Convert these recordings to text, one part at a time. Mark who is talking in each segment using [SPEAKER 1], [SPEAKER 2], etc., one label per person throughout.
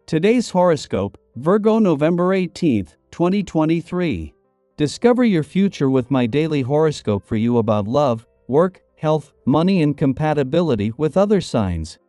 [SPEAKER 1] Today's horoscope, Virgo November 18th, 2023. Discover your future with my daily horoscope for you about love, work, health, money and compatibility with other signs.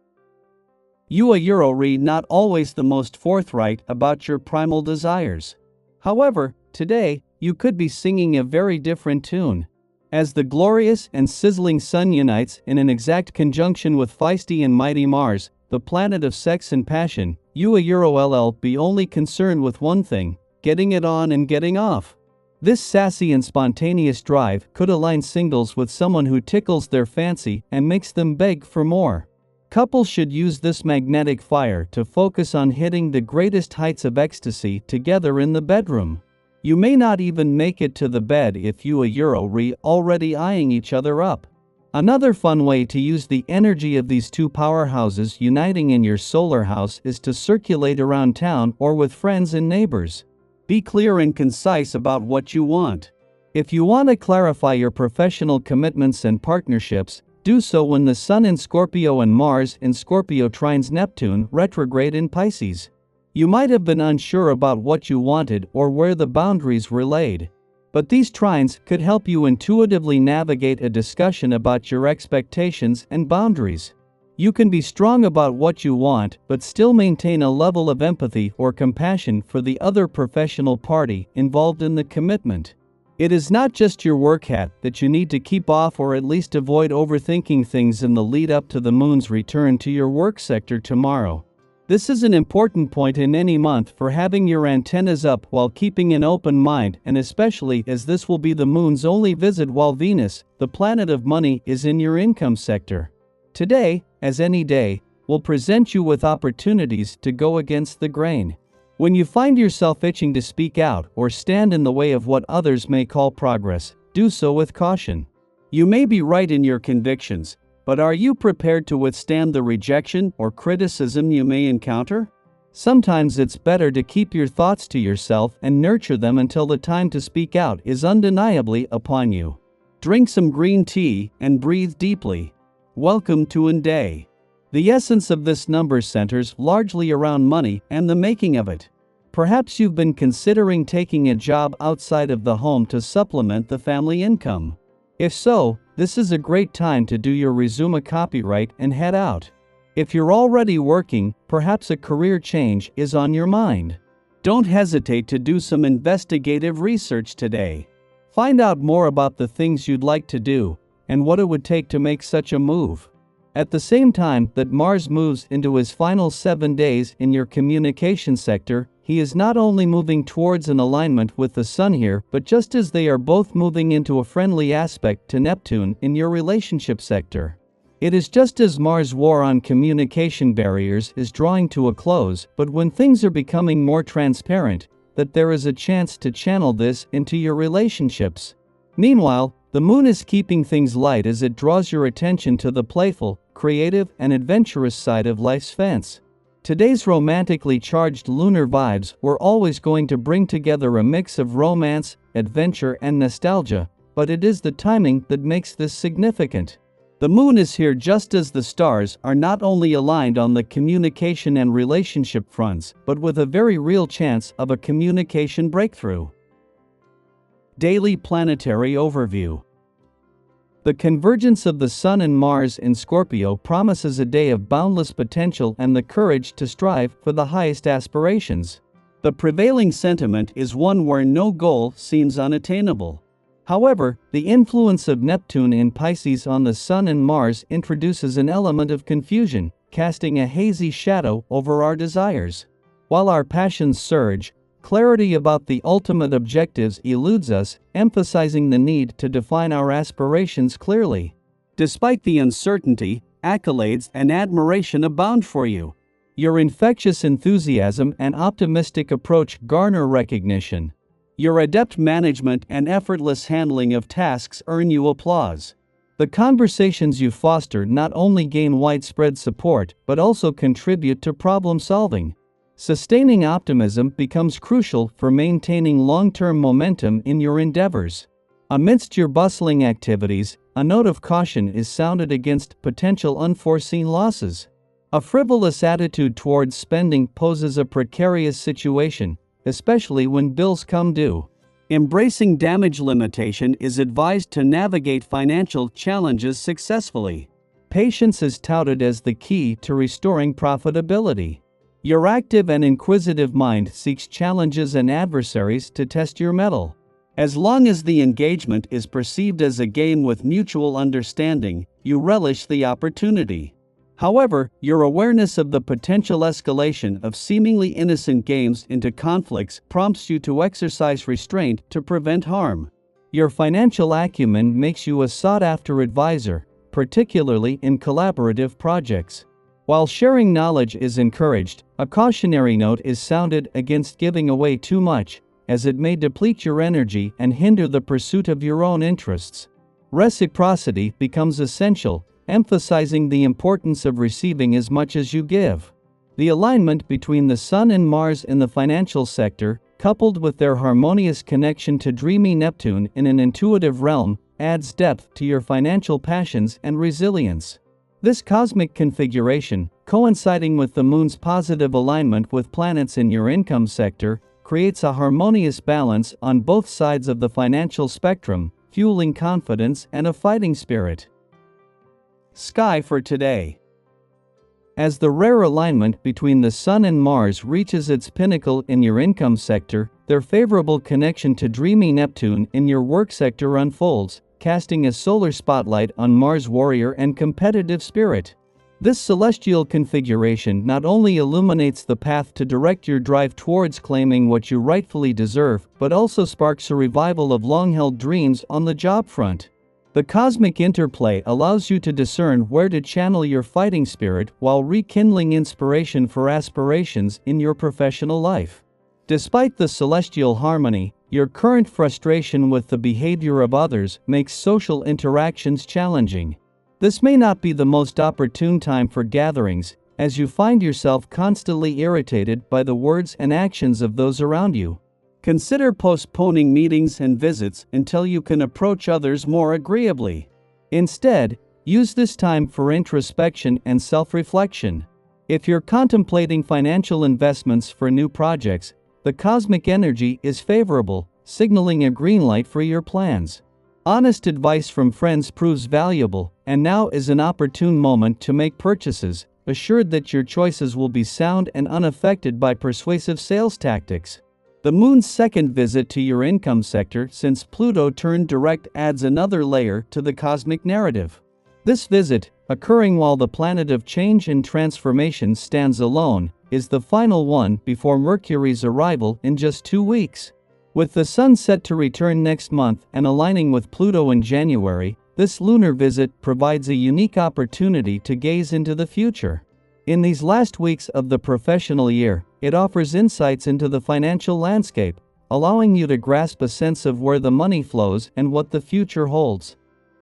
[SPEAKER 1] You a Euro not always the most forthright about your primal desires. However, today, you could be singing a very different tune. As the glorious and sizzling sun unites in an exact conjunction with feisty and mighty Mars, the planet of sex and passion, you a Euro be only concerned with one thing: getting it on and getting off. This sassy and spontaneous drive could align singles with someone who tickles their fancy and makes them beg for more. Couples should use this magnetic fire to focus on hitting the greatest heights of ecstasy together in the bedroom. You may not even make it to the bed if you a Euro already eyeing each other up. Another fun way to use the energy of these two powerhouses uniting in your solar house is to circulate around town or with friends and neighbors. Be clear and concise about what you want. If you want to clarify your professional commitments and partnerships, do so when the Sun in Scorpio and Mars in Scorpio trines Neptune retrograde in Pisces. You might have been unsure about what you wanted or where the boundaries were laid. But these trines could help you intuitively navigate a discussion about your expectations and boundaries. You can be strong about what you want but still maintain a level of empathy or compassion for the other professional party involved in the commitment. It is not just your work hat that you need to keep off, or at least avoid overthinking things in the lead up to the moon's return to your work sector tomorrow. This is an important point in any month for having your antennas up while keeping an open mind, and especially as this will be the moon's only visit while Venus, the planet of money, is in your income sector. Today, as any day, will present you with opportunities to go against the grain. When you find yourself itching to speak out or stand in the way of what others may call progress, do so with caution. You may be right in your convictions, but are you prepared to withstand the rejection or criticism you may encounter? Sometimes it's better to keep your thoughts to yourself and nurture them until the time to speak out is undeniably upon you. Drink some green tea and breathe deeply. Welcome to a day. The essence of this number centers largely around money and the making of it. Perhaps you've been considering taking a job outside of the home to supplement the family income. If so, this is a great time to do your resume copyright and head out. If you're already working, perhaps a career change is on your mind. Don't hesitate to do some investigative research today. Find out more about the things you'd like to do and what it would take to make such a move. At the same time that Mars moves into his final 7 days in your communication sector, he is not only moving towards an alignment with the Sun here, but just as they are both moving into a friendly aspect to Neptune in your relationship sector. It is just as Mars' war on communication barriers is drawing to a close, but when things are becoming more transparent, that there is a chance to channel this into your relationships. Meanwhile, the moon is keeping things light as it draws your attention to the playful, creative, and adventurous side of life's fence. Today's romantically charged lunar vibes were always going to bring together a mix of romance, adventure, and nostalgia, but it is the timing that makes this significant. The moon is here just as the stars are not only aligned on the communication and relationship fronts, but with a very real chance of a communication breakthrough. Daily Planetary Overview. The convergence of the Sun and Mars in Scorpio promises a day of boundless potential and the courage to strive for the highest aspirations. The prevailing sentiment is one where no goal seems unattainable. However, the influence of Neptune in Pisces on the Sun and Mars introduces an element of confusion, casting a hazy shadow over our desires. While our passions surge, clarity about the ultimate objectives eludes us, emphasizing the need to define our aspirations clearly. Despite the uncertainty, accolades and admiration abound for you. Your infectious enthusiasm and optimistic approach garner recognition. Your adept management and effortless handling of tasks earn you applause. The conversations you foster not only gain widespread support but also contribute to problem solving. Sustaining optimism becomes crucial for maintaining long-term momentum in your endeavors. Amidst your bustling activities, a note of caution is sounded against potential unforeseen losses. A frivolous attitude towards spending poses a precarious situation, especially when bills come due. Embracing damage limitation is advised to navigate financial challenges successfully. Patience is touted as the key to restoring profitability. Your active and inquisitive mind seeks challenges and adversaries to test your mettle. As long as the engagement is perceived as a game with mutual understanding, you relish the opportunity. However, your awareness of the potential escalation of seemingly innocent games into conflicts prompts you to exercise restraint to prevent harm. Your financial acumen makes you a sought-after advisor, particularly in collaborative projects. While sharing knowledge is encouraged, a cautionary note is sounded against giving away too much, as it may deplete your energy and hinder the pursuit of your own interests. Reciprocity becomes essential, emphasizing the importance of receiving as much as you give. The alignment between the Sun and Mars in the financial sector, coupled with their harmonious connection to dreamy Neptune in an intuitive realm, adds depth to your financial passions and resilience. This cosmic configuration, coinciding with the Moon's positive alignment with planets in your income sector, creates a harmonious balance on both sides of the financial spectrum, fueling confidence and a fighting spirit. Sky for today. As the rare alignment between the Sun and Mars reaches its pinnacle in your income sector, their favorable connection to dreamy Neptune in your work sector unfolds, casting a solar spotlight on Mars' warrior and competitive spirit. This celestial configuration not only illuminates the path to direct your drive towards claiming what you rightfully deserve, but also sparks a revival of long-held dreams on the job front. The cosmic interplay allows you to discern where to channel your fighting spirit while rekindling inspiration for aspirations in your professional life. Despite the celestial harmony, your current frustration with the behavior of others makes social interactions challenging. This may not be the most opportune time for gatherings, as you find yourself constantly irritated by the words and actions of those around you. Consider postponing meetings and visits until you can approach others more agreeably. Instead, use this time for introspection and self-reflection. If you're contemplating financial investments for new projects, the cosmic energy is favorable, signaling a green light for your plans. Honest advice from friends proves valuable, and now is an opportune moment to make purchases, assured that your choices will be sound and unaffected by persuasive sales tactics. The Moon's second visit to your income sector since Pluto turned direct adds another layer to the cosmic narrative. This visit, occurring while the planet of change and transformation stands alone, is the final one before Mercury's arrival in just 2 weeks. With the Sun set to return next month and aligning with Pluto in January, this lunar visit provides a unique opportunity to gaze into the future. In these last weeks of the professional year, it offers insights into the financial landscape, allowing you to grasp a sense of where the money flows and what the future holds.